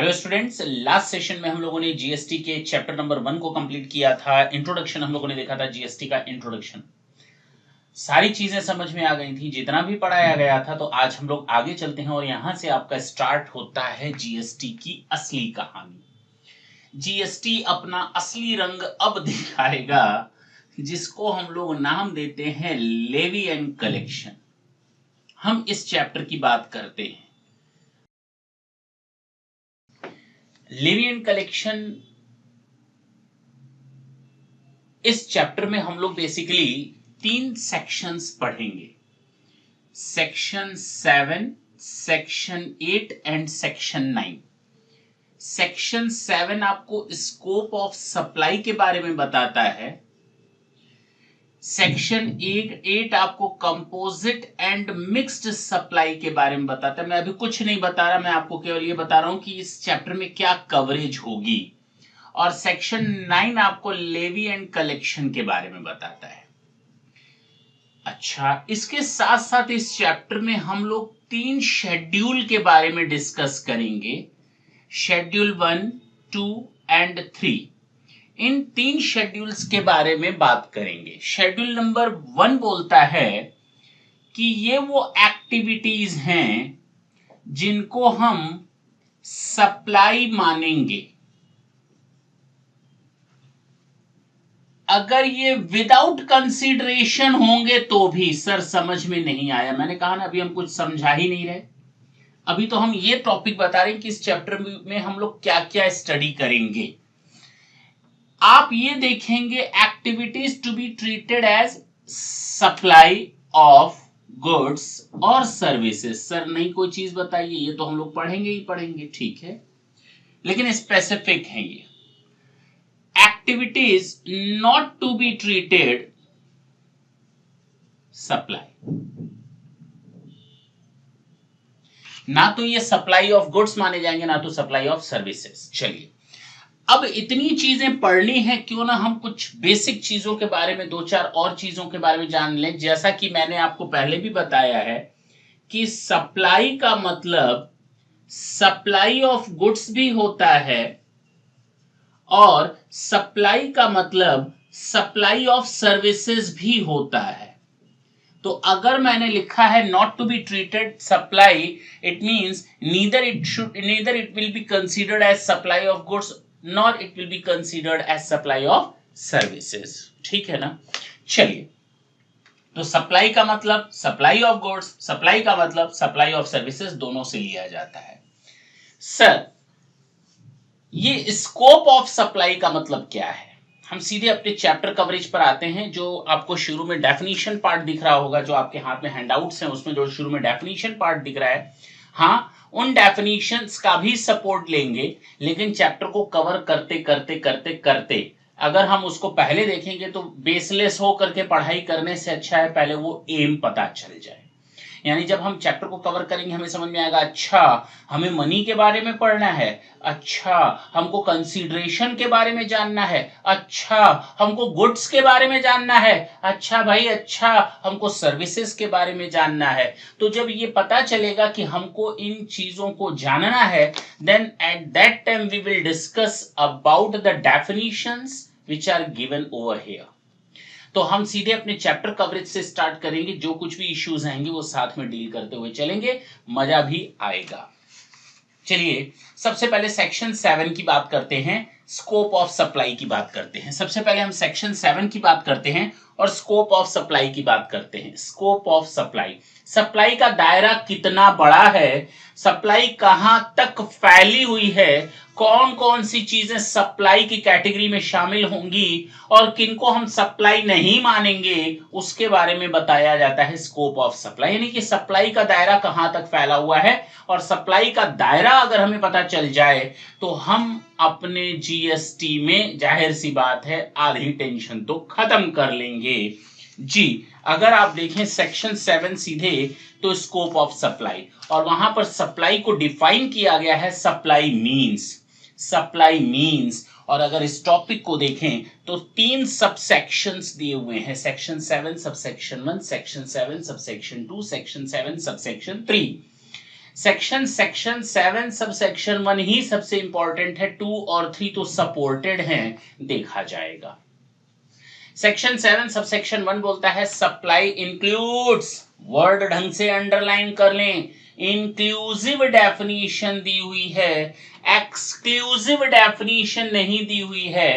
Hello students, last session में हम लोगों ने जीएसटी के चैप्टर नंबर 1 को कंप्लीट किया था। इंट्रोडक्शन हम लोगों ने देखा था, जीएसटी का इंट्रोडक्शन। सारी चीजें समझ में आ गई थी, जितना भी पढ़ाया गया था। तो आज हम लोग आगे चलते हैं और यहां से आपका स्टार्ट होता है जीएसटी की असली कहानी। जीएसटी अपना असली रंग अब दिखाएगा, जिसको हम लोग नाम देते हैं लेवी एंड कलेक्शन। हम इस चैप्टर की बात करते हैं। लेवी एंड कलेक्शन, इस चैप्टर में हम लोग बेसिकली 3 सेक्शंस पढ़ेंगे। Section 7, section 8 and section 9। Section 7 आपको स्कोप ऑफ सप्लाई के बारे में बताता है। सेक्शन 8 आपको कंपोजिट एंड मिक्स्ड सप्लाई के बारे में बताता है। मैं अभी कुछ नहीं बता रहा, मैं आपको केवल ये बता रहा हूं कि इस चैप्टर में क्या कवरेज होगी। और सेक्शन 9 आपको लेवी एंड कलेक्शन के बारे में बताता है। अच्छा, इसके साथ साथ इस चैप्टर में हम लोग 3 शेड्यूल के बारे में डिस्कस करेंगे। Schedule 1, 2 and 3। इन 3 शेड्यूल्स के बारे में बात करेंगे। शेड्यूल नंबर 1 बोलता है कि ये वो एक्टिविटीज हैं जिनको हम सप्लाई मानेंगे अगर ये विदाउट कंसीडरेशन होंगे तो भी। सर समझ में नहीं आया, मैंने कहा ना, अभी हम कुछ समझा ही नहीं रहे। अभी तो हम ये टॉपिक बता रहे हैं कि इस चैप्टर में हम लोग क्या क्या स्टडी करेंगे। आप ये देखेंगे, activities to be treated as supply of goods और सर्विसेज। सर नहीं कोई चीज बताइए, ये तो हम लोग पढ़ेंगे ही पढ़ेंगे, ठीक है, लेकिन स्पेसिफिक है ये। Activities not to be treated supply। ना तो ये सप्लाई ऑफ गुड्स माने जाएंगे, ना तो सप्लाई ऑफ सर्विसेज। चलिए, अब इतनी चीजें पढ़नी है, क्यों ना हम कुछ बेसिक चीजों के बारे में, 2-4 और चीजों के बारे में जान लें। जैसा कि मैंने आपको पहले भी बताया है कि सप्लाई का मतलब सप्लाई ऑफ गुड्स भी होता है और सप्लाई का मतलब सप्लाई ऑफ सर्विसेज भी होता है। तो अगर मैंने लिखा है not to be treated supply, it means neither it will be considered as supply of goods nor it will be considered as supply of services. ठीक है ना। चलिए, तो सप्लाई का मतलब सप्लाई ऑफ गुड्स, सप्लाई का मतलब सप्लाई ऑफ सर्विसेज, दोनों से लिया जाता है। सर ये स्कोप ऑफ सप्लाई का मतलब क्या है? हम सीधे अपने चैप्टर कवरेज पर आते हैं। जो आपको शुरू में डेफिनेशन पार्ट दिख रहा होगा, जो आपके हाथ में हैंडआउट्स हैं, उसमें जो शुरू में डेफिनेशन पार्ट दिख रहा है, हाँ, उन डेफिनेशंस का भी सपोर्ट लेंगे। लेकिन चैप्टर को कवर करते करते करते करते अगर हम उसको पहले देखेंगे तो बेसलेस हो करके पढ़ाई करने से अच्छा है पहले वो एम पता चल जाए। यानी जब हम चैप्टर को कवर करेंगे हमें समझ में आएगा, अच्छा हमें मनी के बारे में पढ़ना है, अच्छा हमको कंसीडरेशन के बारे में जानना है, अच्छा हमको गुड्स के बारे में जानना है, अच्छा भाई अच्छा हमको सर्विसेज के बारे में जानना है। तो जब ये पता चलेगा कि हमको इन चीजों को जानना है, then at that time we will discuss about the definitions which are given over here. तो हम सीधे अपने चैप्टर कवरेज से स्टार्ट करेंगे। जो कुछ भी इश्यूज आएंगे वो साथ में डील करते हुए चलेंगे, मजा भी आएगा। चलिए, सबसे पहले सेक्शन 7 की बात करते हैं, स्कोप ऑफ सप्लाई की बात करते हैं। सबसे पहले हम सेक्शन 7 की बात करते हैं और स्कोप ऑफ सप्लाई की बात करते हैं। स्कोप ऑफ सप्लाई, सप्लाई का दायरा कितना बड़ा है, सप्लाई कहां तक फैली हुई है, कौन कौन सी चीजें सप्लाई की कैटेगरी में शामिल होंगी और किनको हम सप्लाई नहीं मानेंगे, उसके बारे में बताया जाता है स्कोप ऑफ सप्लाई। यानी कि सप्लाई का दायरा कहां तक फैला हुआ है, और सप्लाई का दायरा अगर हमें पता चल जाए तो हम अपने जीएसटी में जाहिर सी बात है आधी टेंशन तो खत्म कर लेंगे जी। अगर आप देखें सेक्शन 7 सीधे तो स्कोप ऑफ सप्लाई, और वहां पर सप्लाई को डिफाइन किया गया है, सप्लाई मींस, सप्लाई मींस। और अगर इस टॉपिक को देखें तो 3 सबसेक्शंस दिए हुए हैं, section 7 subsection 1, section 7 subsection 2, section 7 subsection 3। Section 7 sub section 1 ही सबसे इंपॉर्टेंट है, 2 और 3 तो सपोर्टेड हैं, देखा जाएगा। सेक्शन 7 सब सेक्शन 1 बोलता है सप्लाई इंक्लूड्स, वर्ड ढंग से अंडरलाइन कर लें, इंक्लूसिव डेफिनेशन दी हुई है, एक्सक्लूसिव डेफिनेशन नहीं दी हुई है।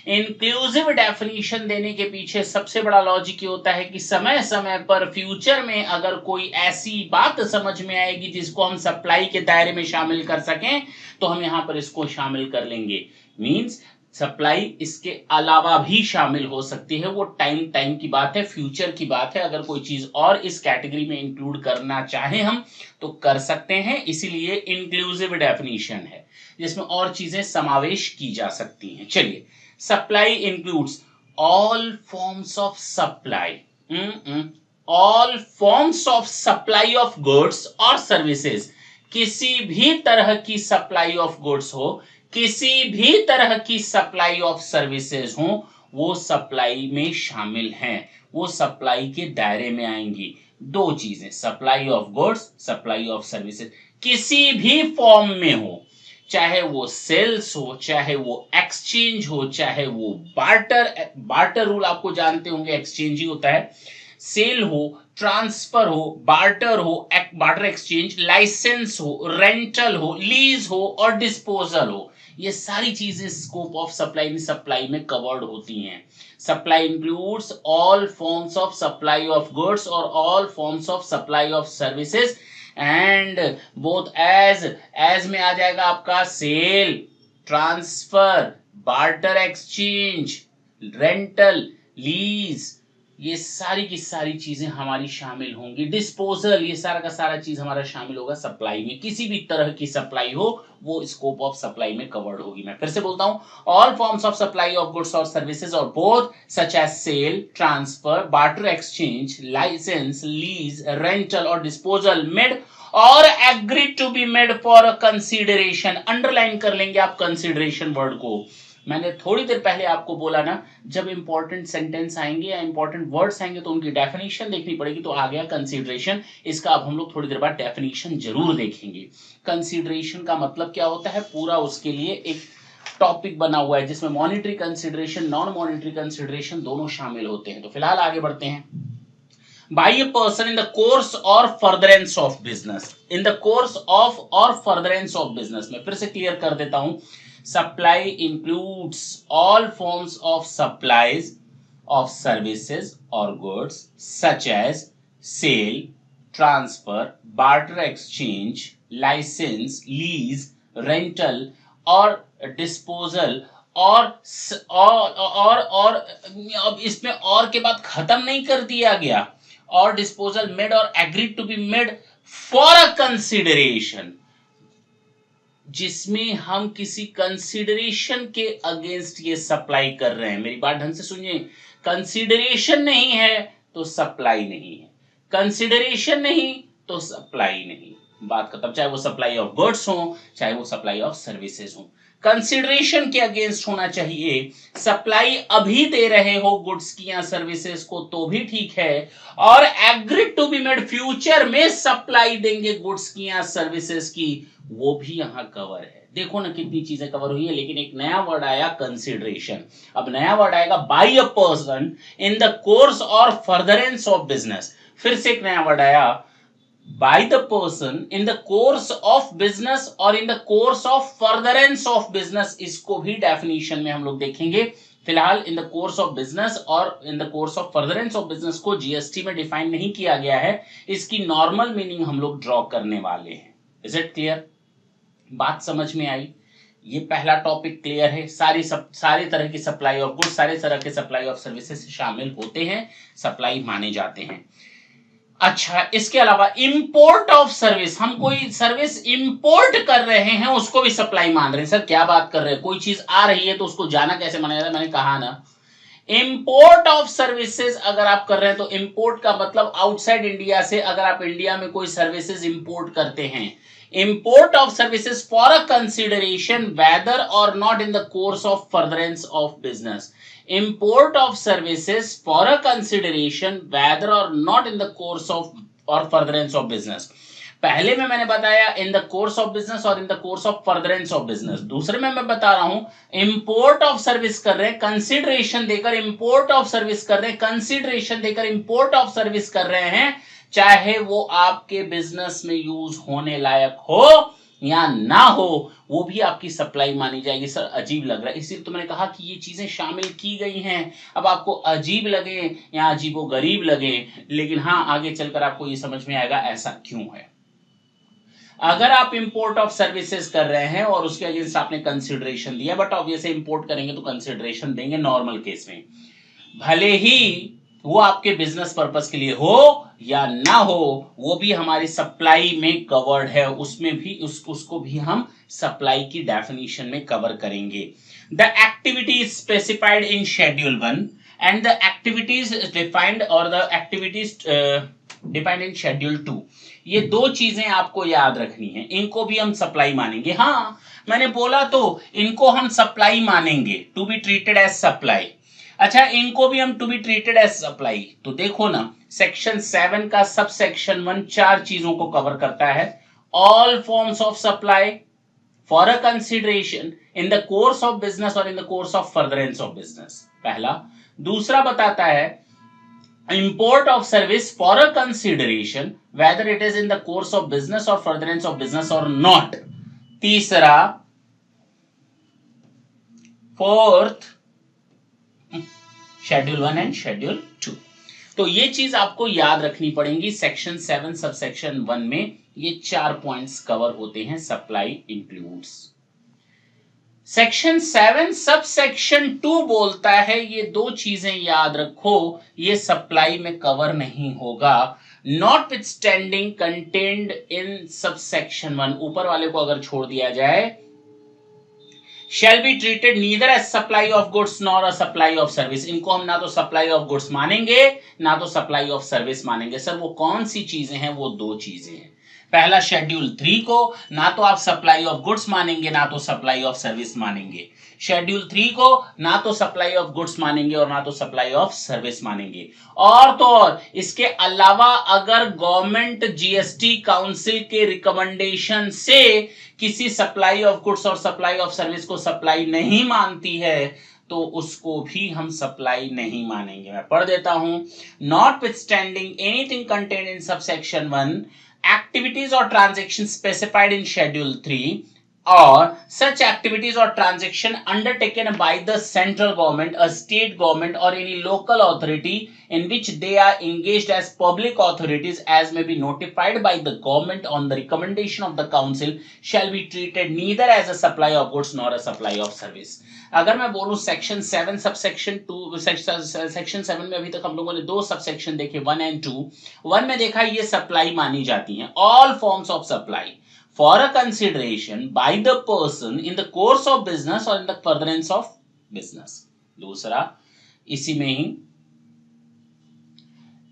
इंक्लूसिव डेफिनेशन देने के पीछे सबसे बड़ा लॉजिक ये होता है कि समय समय पर फ्यूचर में अगर कोई ऐसी बात समझ में आएगी जिसको हम सप्लाई के दायरे में शामिल कर सकें तो हम यहां पर इसको शामिल कर लेंगे। मींस सप्लाई इसके अलावा भी शामिल हो सकती है, वो टाइम की बात है, फ्यूचर की बात है। अगर कोई चीज और इस कैटेगरी में इंक्लूड करना चाहें हम तो कर सकते हैं, इसीलिए इंक्लूसिव डेफिनेशन है जिसमें और चीजें समावेश की जा सकती हैं। चलिए, supply includes all forms of supply, all forms of supply of goods और सर्विसेज, किसी भी तरह की सप्लाई ऑफ गुड्स हो, किसी भी तरह की सप्लाई ऑफ सर्विसेज हो, वो सप्लाई में शामिल हैं, वो सप्लाई के दायरे में आएंगी। दो चीजें, supply of goods, supply of services, किसी भी फॉर्म में हो, चाहे वो सेल्स हो, चाहे वो एक्सचेंज हो, चाहे वो बार्टर रूल आपको जानते होंगे, एक्सचेंज ही होता है, सेल हो, ट्रांसफर हो, बार्टर एक्सचेंज, लाइसेंस हो, रेंटल हो, लीज हो और डिस्पोजल हो, ये सारी चीजें स्कोप ऑफ सप्लाई में कवर्ड होती हैं। Supply includes all forms of supply of goods और all forms of supply of services and both as में आ जाएगा आपका sale, transfer, barter exchange, rental, lease, ये सारी की सारी चीजें हमारी शामिल होंगी। डिस्पोजल, ये सारा का सारा चीज हमारा शामिल होगा सप्लाई में, किसी भी तरह की सप्लाई हो वो स्कोप ऑफ सप्लाई में कवर्ड होगी। मैं फिर से बोलता हूं, all forms of supply of goods और सर्विसेज और both such as sale, transfer, barter exchange, license, lease, rental और डिस्पोजल मेड और agree to be made for consideration. Underline कर लेंगे आप कंसीडरेशन वर्ड को। मैंने थोड़ी देर पहले आपको बोला ना, जब इंपॉर्टेंट सेंटेंस आएंगे या इंपॉर्टेंट वर्ड्स आएंगे तो उनकी डेफिनेशन देखनी पड़ेगी, तो आ गया कंसीडरेशन। इसका अब हम लोग थोड़ी देर बाद डेफिनेशन जरूर देखेंगे। कंसीडरेशन का मतलब क्या होता है, पूरा उसके लिए एक टॉपिक बना हुआ है जिसमें monetary consideration, non monetary consideration दोनों शामिल होते हैं। तो फिलहाल आगे बढ़ते हैं। by a person in the course or furtherance of business, in the course of or furtherance of business, मैं फिर से क्लियर कर देता हूं, supply includes all forms of supplies of services or goods such as sale, transfer, barter exchange, license, lease, rental और disposal और अब इसमें और के बाद खत्म नहीं कर दिया गया, और डिस्पोजल मेड और agreed to be made for a consideration, जिसमें हम किसी कंसिडरेशन के अगेंस्ट ये सप्लाई कर रहे हैं। मेरी बात ढंग से सुनिए, कंसिडरेशन नहीं है तो सप्लाई नहीं है, कंसिडरेशन नहीं तो सप्लाई नहीं, बात खत्म। चाहे वो सप्लाई ऑफ गुड्स हो, चाहे वो सप्लाई ऑफ सर्विसेज हो, कंसिडरेशन के अगेंस्ट होना चाहिए। सप्लाई अभी दे रहे हो गुड्स की या सर्विसेज को तो भी ठीक है, और agreed to be made, future में सप्लाई देंगे गुड्स की या सर्विसेज की, वो भी यहां कवर है। देखो ना कितनी चीजें कवर हुई है, लेकिन एक नया वर्ड आया कंसिडरेशन। अब नया वर्ड आएगा by a person in the course और फर्दरेंस ऑफ बिजनेस। फिर से एक नया वर्ड आया, by the person in the course of business और in the course of furtherance of business, इसको भी डेफिनेशन में हम लोग देखेंगे। फिलहाल in the course of business और in the course of furtherance of business को जीएसटी में डिफाइन नहीं किया गया है, इसकी नॉर्मल मीनिंग हम लोग ड्रॉ करने वाले हैं। Is it clear? बात समझ में आई? ये पहला टॉपिक क्लियर है। सारी तरह की सप्लाई ऑफ गुड्स, सारे तरह के सप्लाई ऑफ सर्विसेज शामिल होते हैं, सप्लाई माने जाते हैं। अच्छा, इसके अलावा इंपोर्ट ऑफ सर्विस, हम कोई सर्विस इंपोर्ट कर रहे हैं उसको भी सप्लाई मान रहे हैं। सर क्या बात कर रहे हैं, कोई चीज आ रही है तो उसको जाना कैसे माना जाता है? मैंने कहा ना, इंपोर्ट ऑफ सर्विसेज अगर आप कर रहे हैं तो इंपोर्ट का मतलब आउटसाइड इंडिया से, अगर आप इंडिया में कोई सर्विसेज इंपोर्ट करते हैं, import of services for a consideration whether or not in the course of furtherance of business, import of services for a consideration whether or not in the course of or furtherance of business, पहले में मैंने बताया in the course of business और in the course of furtherance of business. दूसरे में मैं बता रहा हूं इंपोर्ट ऑफ सर्विस कर रहे हैं, कंसिडरेशन देकर इंपोर्ट ऑफ सर्विस कर रहे हैं, कंसिडरेशन देकर इंपोर्ट ऑफ सर्विस कर रहे हैं, चाहे वो आपके बिजनेस में यूज होने लायक हो या ना हो, वो भी आपकी सप्लाई मानी जाएगी। सर अजीब लग रहा है, इसीलिए तो मैंने कहा कि ये चीजें शामिल की गई हैं। अब आपको अजीब लगे या अजीबो गरीब लगे, लेकिन हाँ आगे चलकर आपको ये समझ में आएगा ऐसा क्यों है। अगर आप इंपोर्ट ऑफ सर्विसेज कर रहे हैं और उसके अगेंस्ट आपने कंसिडरेशन दिया, बट ऑब्वियसली इंपोर्ट करेंगे तो कंसिडरेशन देंगे नॉर्मल केस में, भले ही वो आपके बिजनेस पर्पस के लिए हो या ना हो, वो भी हमारी सप्लाई में कवर्ड है, उसमें भी उसको भी हम सप्लाई की डेफिनेशन में कवर करेंगे। The activities specified in schedule 1 and the activities defined और the activities defined in schedule 2, ये दो चीजें आपको याद रखनी है, इनको भी हम सप्लाई मानेंगे। हाँ मैंने बोला तो इनको हम सप्लाई मानेंगे, to be treated as supply. अच्छा इनको भी हम to be treated as supply, तो देखो ना सेक्शन 7 का सब सेक्शन 1 चार चीजों को कवर करता है। All forms of supply for a consideration in the course of business और in the course of furtherance of business, पहला। दूसरा बताता है import of service for a consideration whether it is in the course of business or furtherance of business or not। तीसरा, fourth, schedule 1 and schedule 2। तो ये चीज आपको याद रखनी पड़ेगी। सेक्शन 7 सब सेक्शन 1 में ये चार पॉइंट्स कवर होते हैं, supply includes. Section 7 sub section 2 बोलता है ये दो चीजें याद रखो, ये सप्लाई में कवर नहीं होगा। Not with standing contained in सब सेक्शन 1, ऊपर वाले को अगर छोड़ दिया जाए, shall be treated neither as supply of goods nor a supply of service। इनको हम ना तो supply of goods मानेंगे ना तो supply of service मानेंगे। सर वो कौन सी चीजें हैं? वो दो चीजें हैं। पहला शेड्यूल 3 को ना तो आप सप्लाई ऑफ गुड्स मानेंगे ना तो सप्लाई ऑफ सर्विस मानेंगे। शेड्यूल 3 को ना तो सप्लाई ऑफ गुड्स मानेंगे और ना तो सप्लाई ऑफ सर्विस मानेंगे। और तो और इसके अलावा अगर गवर्नमेंट जीएसटी काउंसिल के रिकमेंडेशन से किसी सप्लाई ऑफ गुड्स और सप्लाई ऑफ सर्विस को सप्लाई नहीं मानती है तो उसको भी हम सप्लाई नहीं मानेंगे। मैं पढ़ देता हूं, not with standing anything contained in subsection 1, activities or transactions specified in schedule 3 or such activities or transaction undertaken by the central government, a state government or any local authority in which they are engaged as public authorities as may be notified by the government on the recommendation of the council shall be treated neither as a supply of goods nor a supply of service। अगर मैं बोलूं section 7 sub section 2, section 7 में अभी तक हम लोगों ने दो सब सेक्शन देखे 1 एंड 2। 1 में देखा ये सप्लाई मानी जाती हैं, all forms of supply for a consideration by the person in the course of business or in the furtherance of business। दूसरा इसी में ही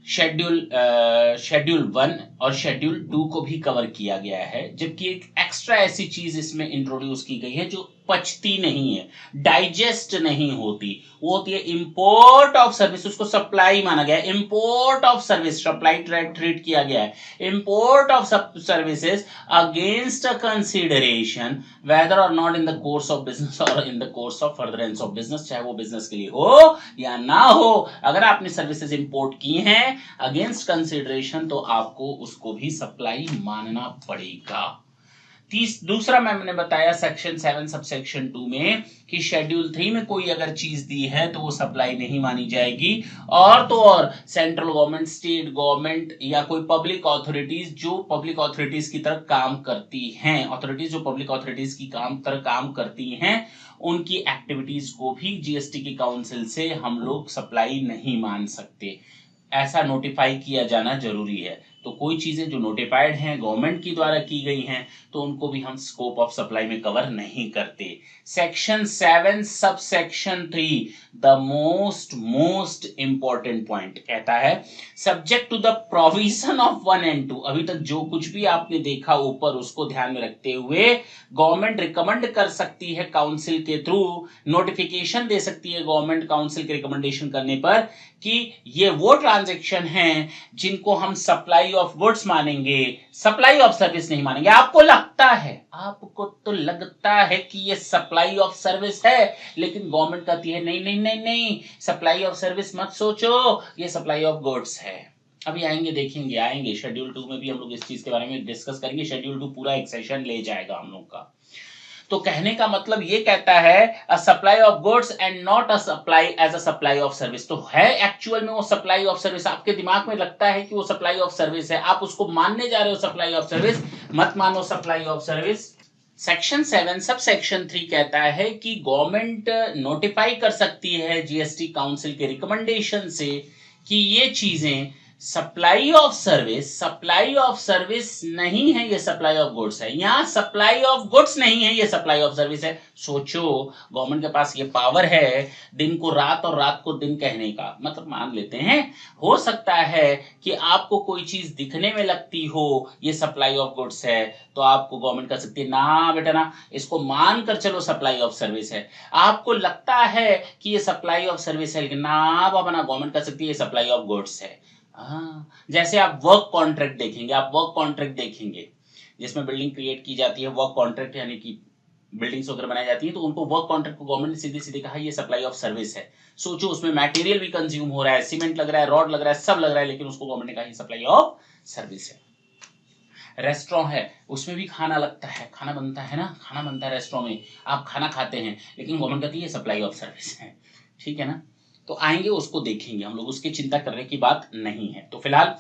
शेड्यूल 1 और शेड्यूल 2 को भी कवर किया गया है, जबकि एक एक्स्ट्रा ऐसी चीज इसमें इंट्रोड्यूस की गई है जो पचती नहीं है, डाइजेस्ट नहीं होती, वो होती है इंपोर्ट ऑफ सर्विस। उसको सप्लाई माना गया है, import of service supply treat किया गया है। Import of services against a consideration whether or not in the course of business और in the course of furtherance of business, चाहे वो बिजनेस के लिए हो या ना हो। अगर आपने सर्विसेज इंपोर्ट की हैं अगेंस्ट कंसीडरेशन तो आपको उसको भी सप्लाई मानना पड़ेगा। दूसरा मैंने बताया सेक्शन 7 सबसेक्शन 2 में कि शेड्यूल 3 में कोई अगर चीज दी है तो वो सप्लाई नहीं मानी जाएगी। और तो और सेंट्रल गवर्नमेंट, स्टेट गवर्नमेंट या कोई पब्लिक अथॉरिटीज जो पब्लिक अथॉरिटीज की तरह काम करती हैं, अथॉरिटीज जो पब्लिक अथॉरिटीज की तरह काम करती हैं, उनकी एक्टिविटीज को भी जीएसटी की काउंसिल से हम लोग सप्लाई नहीं मान सकते। ऐसा नोटिफाई किया जाना जरूरी है। तो कोई चीजें जो नोटिफाइड हैं, गवर्नमेंट की द्वारा की गई हैं, तो उनको भी हम स्कोप ऑफ सप्लाई में कवर नहीं करते। Section 7 sub section 3 the most important point कहता है subject to the provision of 1 and 2। अभी तक जो कुछ भी आपने देखा ऊपर उसको ध्यान में रखते हुए गवर्नमेंट रिकमेंड कर सकती है काउंसिल के थ्रू, नोटिफिकेशन दे सकती है गवर्नमेंट काउंसिल के रिकमेंडेशन करने पर कि ये वो ट्रांजैक्शन हैं जिनको हम सप्लाई सप्लाई ऑफ गुड्स मानेंगे, सप्लाई ऑफ सर्विस नहीं मानेंगे। आपको तो लगता है कि ये सप्लाई ऑफ सर्विस है, लेकिन गवर्नमेंट कहती है नहीं नहीं नहीं नहीं, सप्लाई ऑफ सर्विस मत सोचो, ये सप्लाई ऑफ गुड्स है। अभी आएंगे शेड्यूल 2 में भी हम लोग इस चीज के बारे में डिस्कस करेंगे। शेड्यूल 2 पूरा एक सेशन ले जाएगा हम लोग का। तो कहने का मतलब ये कहता है a supply of goods and not a supply as a supply of service. तो है एक्चुअल में वो सप्लाई ऑफ सर्विस, आपके दिमाग में लगता है कि वो सप्लाई ऑफ सर्विस है, आप उसको मानने जा रहे हो सप्लाई ऑफ सर्विस, मत मानो supply of service. Section 7 sub section 3 कहता है कि गवर्नमेंट नोटिफाई कर सकती है जीएसटी काउंसिल के रिकमेंडेशन से कि ये चीजें सप्लाई ऑफ सर्विस नहीं है, ये सप्लाई ऑफ गुड्स है। यहां सप्लाई ऑफ गुड्स नहीं है, ये सप्लाई ऑफ सर्विस है। सोचो, गवर्नमेंट के पास ये पावर है दिन को रात और रात को दिन कहने का। मतलब मान लेते हैं, हो सकता है कि आपको कोई चीज दिखने में लगती हो ये सप्लाई ऑफ गुड्स है, तो आपको गवर्नमेंट कह सकती है ना बेटा ना, इसको मान कर चलो सप्लाई ऑफ सर्विस है। आपको लगता है कि ये सप्लाई ऑफ सर्विस है, लेकिन ना बाबा ना, गवर्नमेंट कह सकती है ये सप्लाई ऑफ गुड्स है। जैसे आप वर्क कॉन्ट्रैक्ट देखेंगे, जिसमें बिल्डिंग क्रिएट की जाती है, वर्क कॉन्ट्रैक्ट यानी कि बिल्डिंग्स वगैरह बनाई जाती है, तो उनको वर्क कॉन्ट्रैक्ट को गवर्नमेंट ने सीधे सीधे कहा ये सप्लाई ऑफ सर्विस है। सोचो, उसमें मटेरियल भी कंज्यूम हो रहा है, सीमेंट लग रहा है, रॉड लग रहा है, सब लग रहा है, लेकिन उसको गवर्नमेंट ने कहा ये सप्लाई ऑफ सर्विस है। रेस्टोरेंट है, उसमें भी खाना लगता है, खाना बनता है ना, खाना बनता है रेस्टोरेंट में, आप खाना खाते हैं, लेकिन गवर्नमेंट कहती है ये सप्लाई ऑफ सर्विस है। ठीक है ना, तो आएंगे उसको देखेंगे हम लोग, उसकी चिंता करने की बात नहीं है। तो फिलहाल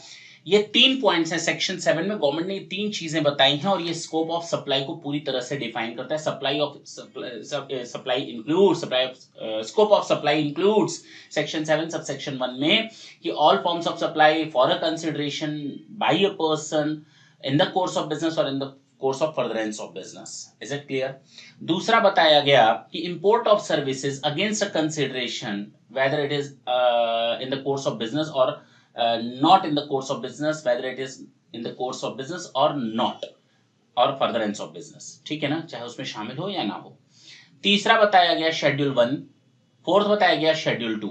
ये 3 पॉइंट्स हैं सेक्शन 7 में, गवर्नमेंट ने ये 3 चीजें बताई हैं और ये स्कोप ऑफ सप्लाई को पूरी तरह से डिफाइन करता है। Scope of supply includes section 7 sub section 1 में कि all forms of supply for a consideration by a person in the course of business और in the course of furtherance of business. Is it clear? दूसरा बताया गया कि import of services against a consideration whether it is in the course of business or not in the course of business, whether it is in the course of business or not, और furtherance of business। ठीक है ना, चाहे उसमें शामिल हो या ना हो। तीसरा बताया गया शेड्यूल 1, फोर्थ बताया गया शेड्यूल 2।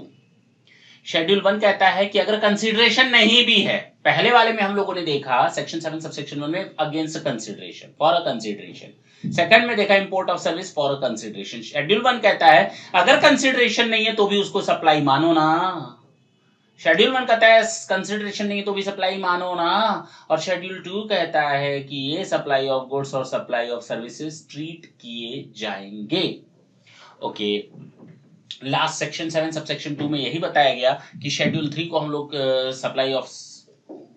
शेड्यूल 1 कहता है कि अगर कंसिडरेशन नहीं भी है, पहले वाले में हम लोगों ने देखा सेक्शन 7 सब सेक्शन 1 में against consideration, for a consideration, second में देखा import of service for a consideration. Schedule 1 कहता है अगर कंसिडरेशन नहीं है तो भी उसको सप्लाई मानो ना। शेड्यूल 1 कहता है कंसिडरेशन नहीं है तो भी सप्लाई मानो ना, और शेड्यूल 2 कहता है कि ये सप्लाई ऑफ गुड्स और सप्लाई ऑफ सर्विसेज ट्रीट किए जाएंगे। Okay, last section 7 sub section 2 में यही बताया गया कि शेड्यूल 3 को हम लोग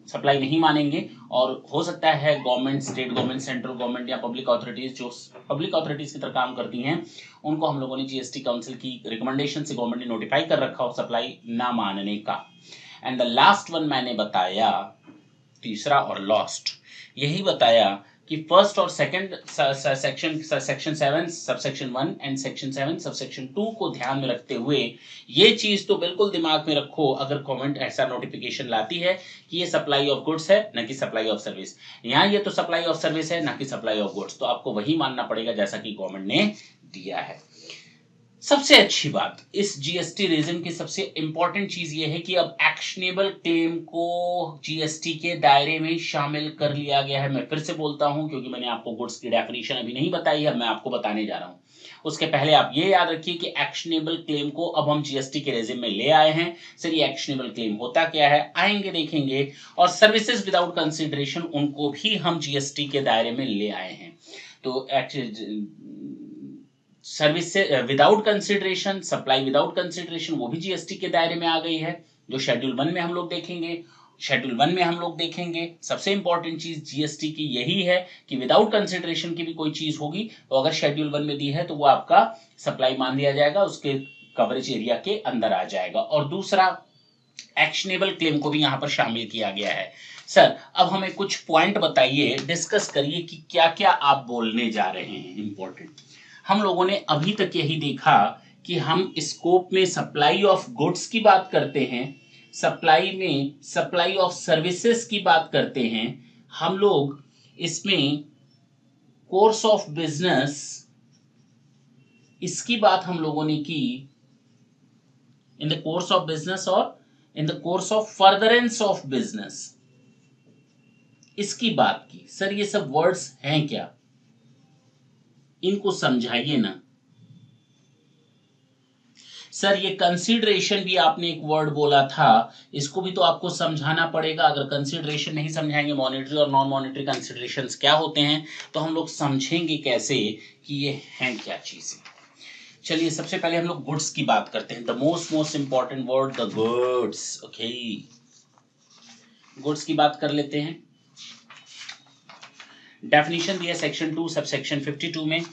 सप्लाई नहीं मानेंगे, और हो सकता है government, state government, central government या पब्लिक अथॉरिटीज जो पब्लिक अथॉरिटीज की तरह काम करती हैं, उनको हम लोगों ने जीएसटी काउंसिल की रिकमेंडेशन से गवर्नमेंट ने नोटिफाई कर रखा हो सप्लाई ना मानने का। एंड द लास्ट वन मैंने बताया, तीसरा और लास्ट यही बताया कि फर्स्ट और second section 7 subsection 1 and section 7 subsection 2 को ध्यान में रखते हुए ये चीज तो बिल्कुल दिमाग में रखो, अगर गवर्नमेंट ऐसा नोटिफिकेशन लाती है कि ये सप्लाई ऑफ गुड्स है ना कि सप्लाई ऑफ सर्विस, यहाँ ये तो सप्लाई ऑफ सर्विस है ना कि सप्लाई ऑफ गुड्स, तो आपको वही मानना पड़ेगा जैसा कि गवर्नमेंट ने दिया है। सबसे अच्छी बात इस जीएसटी रीजन की सबसे इंपॉर्टेंट चीज ये है कि अब एक्शनेबल क्लेम को जीएसटी के दायरे में शामिल कर लिया गया है। मैं फिर से बोलता हूं क्योंकि मैंने आपको गुड्स की डेफिनेशन अभी नहीं बताई है, मैं आपको बताने जा रहा हूं। उसके पहले आप ये याद रखिए कि एक्शनेबल क्लेम को अब हम जीएसटी के रेजिम में ले आए हैं। सर ये एक्शनेबल क्लेम होता क्या है, आएंगे देखेंगे। और सर्विसेज विदाउट कंसिडरेशन, उनको भी हम जीएसटी के दायरे में ले आए हैं। तो सर्विस से without consideration, supply without consideration, वो भी जीएसटी के दायरे में आ गई है, जो शेड्यूल 1 में हम लोग देखेंगे। शेड्यूल 1 में हम लोग देखेंगे सबसे इंपॉर्टेंट चीज जीएसटी की यही है कि विदाउट कंसिडरेशन की भी कोई चीज होगी तो अगर शेड्यूल 1 में दी है तो वो आपका सप्लाई मान लिया जाएगा, उसके कवरेज एरिया के अंदर आ जाएगा। और दूसरा, एक्शनेबल क्लेम को भी यहां पर शामिल किया गया है। सर अब हमें कुछ पॉइंट बताइए, डिस्कस करिए कि क्या क्या आप बोलने जा रहे हैं इंपॉर्टेंट। हम लोगों ने अभी तक यही देखा कि हम स्कोप में सप्लाई ऑफ गुड्स की बात करते हैं, सप्लाई में सप्लाई ऑफ सर्विसेज की बात करते हैं, हम लोग इसमें कोर्स ऑफ बिजनेस इसकी बात हम लोगों ने की, in the course of business और in the course of furtherance of business. इसकी बात की। सर ये सब वर्ड्स हैं क्या, इनको समझाइए ना। सर ये कंसीडरेशन भी आपने एक वर्ड बोला था, इसको भी तो आपको समझाना पड़ेगा। अगर कंसीडरेशन नहीं समझाएंगे, मॉनेटरी और नॉन मॉनेटरी कंसीडरेशंस क्या होते हैं, तो हम लोग समझेंगे कैसे कि ये हैं क्या चीजें। चलिए सबसे पहले हम लोग गुड्स की बात करते हैं। The most important word, the goods. Okay, goods की बात कर लेते हैं। डेफिनेशन दिया सेक्शन 2 सबसेक्शन 52 में।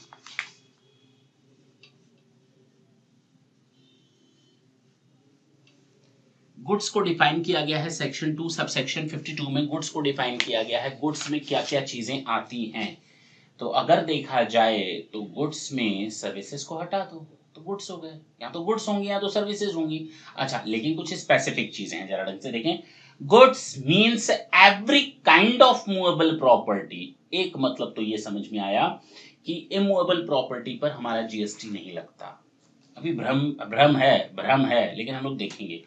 गुड्स को डिफाइन किया गया है सेक्शन 2 सबसेक्शन 52 में। गुड्स को डिफाइन किया गया है, गुड्स में क्या क्या चीजें आती हैं। तो अगर देखा जाए तो गुड्स में सर्विसेज को हटा दो तो गुड्स हो गए, या तो गुड्स होंगी या तो सर्विसेज होंगी। अच्छा, लेकिन कुछ स्पेसिफिक चीजें हैं, जरा ढंग से देखें। Goods means every kind of movable property. एक मतलब तो ये समझ में आया कि इमूवेबल प्रॉपर्टी पर हमारा जीएसटी नहीं लगता। अभी भ्रम है, लेकिन हम लोग देखेंगे।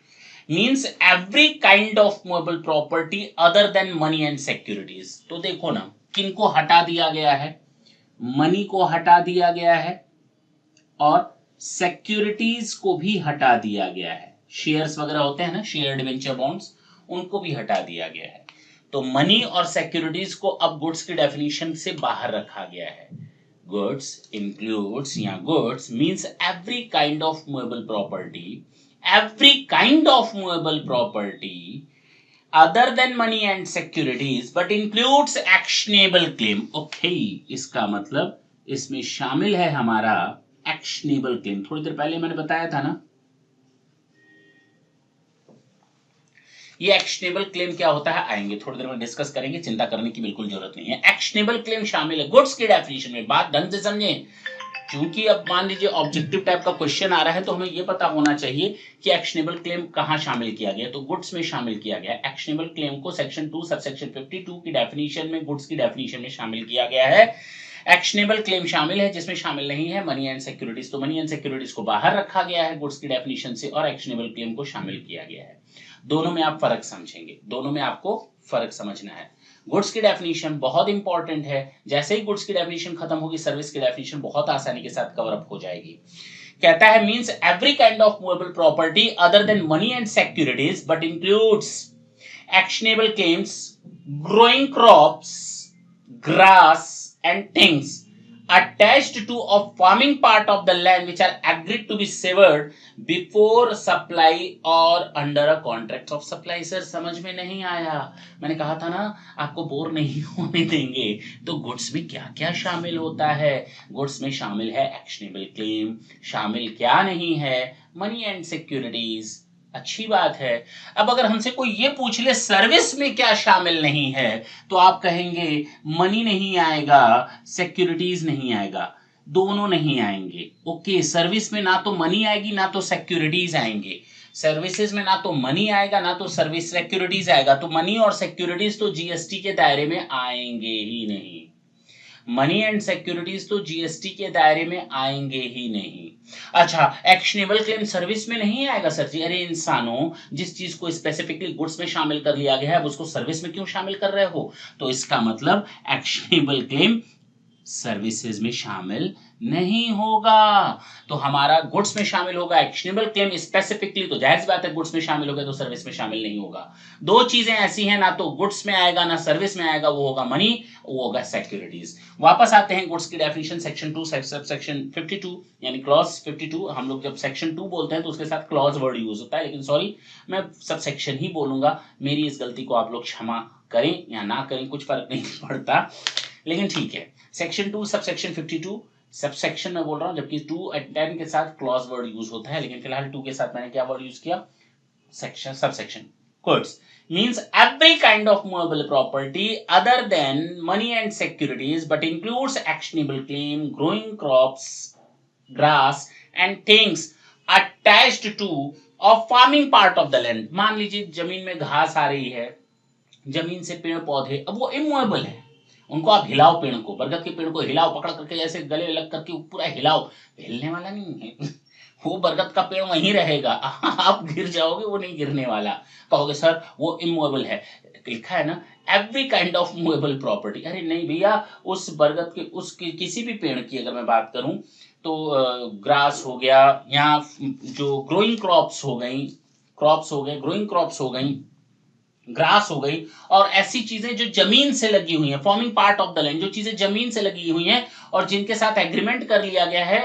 Means every kind of movable property other than money and securities. तो देखो ना, किनको हटा दिया गया है, मनी को हटा दिया गया है और सिक्योरिटीज को भी हटा दिया गया है। शेयर्स वगैरह होते हैं ना, शेयर डिवेंचर बॉन्ड्स, उनको भी हटा दिया गया है। तो मनी और सिक्योरिटीज को अब गुड्स की डेफिनेशन से बाहर रखा गया है। गुड्स इंक्लूड्स या goods means every kind of movable property, every kind of movable property other than money and securities but includes actionable claim. Okay, इसका मतलब इसमें शामिल है हमारा एक्शनेबल क्लेम। थोड़ी देर पहले मैंने बताया था ना, ये एक्शनेबल क्लेम क्या होता है आएंगे थोड़ी देर में डिस्कस करेंगे, चिंता करने की बिल्कुल जरूरत नहीं है। एक्शनेबल क्लेम शामिल है गुड्स की डेफिनेशन में। बात ढंग से समझें, क्योंकि अब मान लीजिए ऑब्जेक्टिव टाइप का क्वेश्चन आ रहा है, तो हमें यह पता होना चाहिए कि एक्शनेबल क्लेम कहां शामिल किया गया। तो गुड्स में शामिल किया गया। एक्शनेबल क्लेम को सेक्शन 2 सबसेक्शन 52 की डेफिनेशन में, गुड्स की डेफिनेशन में शामिल किया गया है। एक्शनेबल क्लेम शामिल है जिसमें शामिल नहीं है मनी एंड सिक्योरिटीज। तो मनी एंड सिक्योरिटीज को बाहर रखा गया है गुड्स की डेफिनेशन से, और एक्शनेबल क्लेम को शामिल किया गया है। दोनों में आप फर्क समझेंगे, दोनों में आपको फर्क समझना है। गुड्स की डेफिनेशन बहुत इंपॉर्टेंट है। जैसे ही गुड्स की डेफिनेशन खत्म होगी, सर्विस की डेफिनेशन बहुत आसानी के साथ कवर अप हो जाएगी। कहता है means every kind of movable property other than money and securities but includes actionable claims, growing crops, grass and things attached to a farming part of the land which are agreed to be severed before supply or under a contract of supply। Sir समझ में नहीं आया, मैंने कहा था ना आपको bore नहीं होने देंगे। तो गुड्स में क्या क्या शामिल होता है? गुड्स में शामिल है एक्शनेबल क्लेम, शामिल क्या नहीं है? Money and securities. अच्छी बात है। अब अगर हमसे कोई ये पूछ ले सर्विस में क्या शामिल नहीं है, तो आप कहेंगे मनी नहीं आएगा, सिक्योरिटीज नहीं आएगा, दोनों नहीं आएंगे। ओके, सर्विस में ना तो मनी आएगी ना तो सिक्योरिटीज आएंगे। सर्विसेज में ना तो मनी आएगा ना तो सर्विस सिक्योरिटीज आएगा। तो मनी और सिक्योरिटीज तो जीएसटी के दायरे में आएंगे ही नहीं। मनी एंड सिक्योरिटीज तो जीएसटी के दायरे में आएंगे ही नहीं। अच्छा, एक्शनेबल क्लेम सर्विस में नहीं आएगा सर जी। अरे इंसानों, जिस चीज को स्पेसिफिकली गुड्स में शामिल कर लिया गया है, अब उसको सर्विस में क्यों शामिल कर रहे हो? तो इसका मतलब एक्शनेबल क्लेम सर्विसेज में शामिल नहीं होगा। तो हमारा गुड्स में शामिल होगा एक्शनेबल क्लेम स्पेसिफिकली, तो जाहिर सी बात है गुड्स में शामिल होगा तो सर्विस में शामिल नहीं होगा। दो चीजें ऐसी हैं, ना तो गुड्स में आएगा ना सर्विस में आएगा, वो होगा मनी, वो होगा सिक्योरिटीज। वापस आते हैं गुड्स की डेफिनेशन सेक्शन 2 सेक्शन 52 यानी क्लॉज 52। हम लोग जब सेक्शन 2 बोलते हैं तो उसके साथ क्लॉज वर्ड यूज होता है, लेकिन सॉरी मैं सब सेक्शन ही बोलूंगा। मेरी इस गलती को आप लोग क्षमा करें या ना करें, कुछ फर्क नहीं पड़ता, लेकिन ठीक है। सेक्शन 2 सबसेक्शन 52 सबसेक्शन में बोल रहा हूं, जबकि 2 और 10 के साथ क्लॉज वर्ड यूज होता है, लेकिन फिलहाल 2 के साथ मैंने क्या वर्ड यूज किया? Section subsection. Goods means every kind of movable property other than money and securities but includes actionable claim, growing crops, grass and things attached to a farming part of the land। मान लीजिए जमीन में घास आ रही है, जमीन से पेड़ पौधे, अब वो इमूवेबल है, उनको आप हिलाओ, पेड़ को, बरगद के पेड़ को हिलाओ, पकड़ करके ऐसे गले लग करके पूरा हिलाओ, हिलने वाला नहीं है वो बरगद का पेड़ वहीं रहेगा, आप गिर जाओगे, वो नहीं गिरने वाला। कहोगे सर वो इमूवेबल है, लिखा है ना every kind of movable property. अरे नहीं भैया, उस बरगद के किसी भी पेड़ की अगर मैं बात करूं तो ग्रास हो गया, या जो ग्रोइंग क्रॉप्स हो गई, ग्रोइंग क्रॉप्स हो गई, ग्रास हो गई, और ऐसी चीजें जो जमीन से लगी हुई हैं, forming part of the land, जो चीजें जमीन से लगी हुई हैं और जिनके साथ एग्रीमेंट कर लिया गया है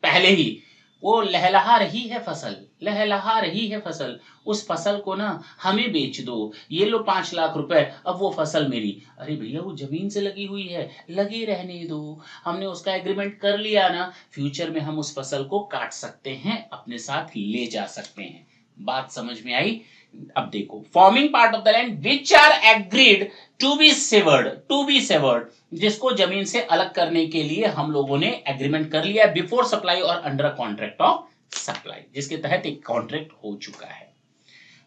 पहले ही, वो लहलहा रही है फसल, लहलहा रही है फसल, उस फसल को ना हमें बेच दो, ये लो 5 लाख रुपए, अब वो फसल मेरी। अरे भैया वो जमीन से लगी हुई है, लगे रहने दो, हमने उसका एग्रीमेंट कर लिया ना, फ्यूचर में हम उस फसल को काट सकते हैं, अपने साथ ले जा सकते हैं। बात समझ में आई? अब देखो, forming part of the land which are agreed to be severed, जिसको जमीन से अलग करने के लिए हम लोगों ने एग्रीमेंट कर लिया बिफोर सप्लाई और अंडर कॉन्ट्रैक्ट ऑफ सप्लाई, जिसके तहत एक कॉन्ट्रैक्ट हो चुका है।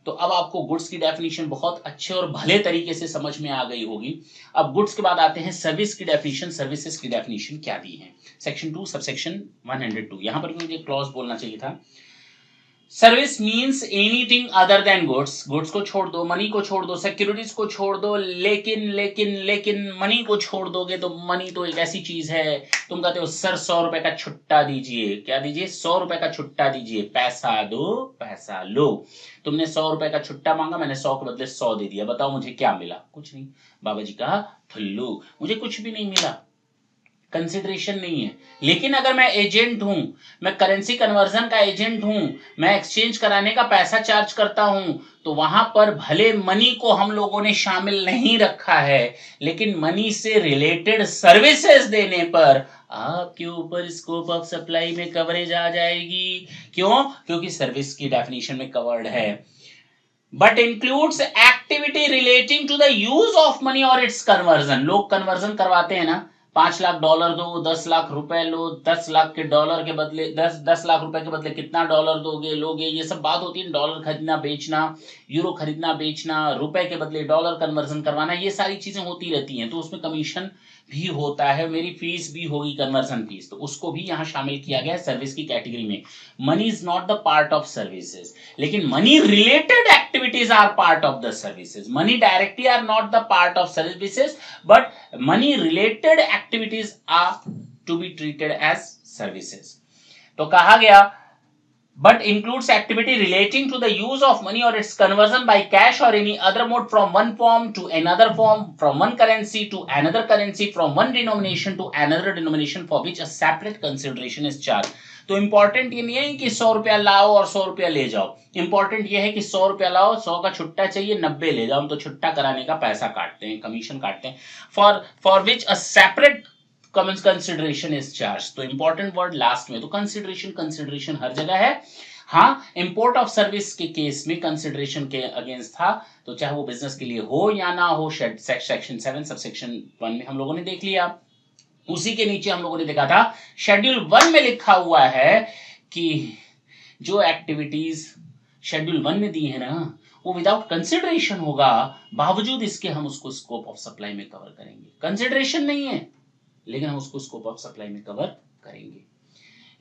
तो अब आपको गुड्स की डेफिनेशन बहुत अच्छे और भले तरीके से समझ में आ गई होगी। अब गुड्स के बाद आते हैं सर्विस की डेफिनेशन। सर्विसेज की डेफिनेशन क्या दी है? Section 2 subsection 102। यहां पर भी मुझे क्लॉज बोलना चाहिए था। Service means anything other than goods, goods को छोड़ दो, मनी को छोड़ दो, सिक्योरिटीज को छोड़ दो, लेकिन मनी को छोड़ दोगे तो मनी तो एक ऐसी चीज है, तुम कहते हो सर 100 रुपए का छुट्टा दीजिए, क्या दीजिए? 100 रुपए का छुट्टा दीजिए, पैसा दो पैसा लो। तुमने 100 रुपए का छुट्टा मांगा, मैंने 100 के बदले 100 दे दिया, बताओ मुझे क्या मिला? कुछ नहीं। बाबा जी कहा ठुल्लू, मुझे कुछ भी नहीं मिला, कंसिडरेशन नहीं है। लेकिन अगर मैं एजेंट हूं, मैं करेंसी कन्वर्जन का एजेंट हूं, मैं एक्सचेंज कराने का पैसा चार्ज करता हूं, तो वहां पर भले मनी को हम लोगों ने शामिल नहीं रखा है, लेकिन मनी से रिलेटेड सर्विसेज देने पर आपके ऊपर स्कोप ऑफ सप्लाई में कवरेज आ जाएगी। क्यों? क्योंकि सर्विस की डेफिनेशन में कवर्ड है। But includes activity relating to the use of money और इट्स कन्वर्जन। लोग कन्वर्जन करवाते हैं ना, 5 लाख डॉलर दो, 10 लाख रुपए लो, 10 लाख के डॉलर के बदले 10 लाख रुपए के बदले कितना डॉलर दोगे, लोगे, ये सब बात होती है। डॉलर खरीदना बेचना, यूरो खरीदना बेचना, रुपए के बदले डॉलर कन्वर्जन करवाना, ये सारी चीजें होती रहती हैं। तो उसमें कमीशन भी होता है, मेरी फीस भी होगी कन्वर्जन फीस, तो उसको भी यहाँ शामिल किया गया है सर्विस की कैटेगरी में। Money is not the part of services, लेकिन money related activities are part of the services. Money directly are not the part of services, but money related activities are to be treated as services. तो कहा गया but includes activity relating to the use of money or its conversion by cash or any other mode from one form to another form, from one currency to another currency, from one denomination to another denomination for which a separate consideration is charged. तो important ये नहीं है कि 100 रुपया लाओ और 100 रुपया ले जाओ, इंपॉर्टेंट ये है कि 100 रुपया लाओ, 100 का छुट्टा चाहिए, 90 ले जाओ, हम तो छुट्टा कराने का पैसा काटते हैं, कमीशन काटते हैं। For which a separate consideration is charge. तो इंपॉर्टेंट वर्ड लास्ट में, तो कंसिडरेशन हर जगह है। हाँ, इंपोर्ट ऑफ सर्विस के केस में कंसिडरेशन के अगेंस्ट था, तो चाहे वो बिजनेस के लिए हो या ना हो। सेक्शन 7 सबसेक्शन 1 में हम लोगों ने देख लिया। उसी के नीचे हम लोगों ने देखा था शेड्यूल 1 में लिखा हुआ है कि जो एक्टिविटीज शेड्यूल 1 में दी है ना, वो विदाउट कंसिडरेशन होगा, बावजूद इसके हम उसको स्कोप ऑफ सप्लाई में कवर करेंगे। कंसिडरेशन नहीं है, लेकिन हम उसको स्कोप ऑफ सप्लाई में कवर करेंगे।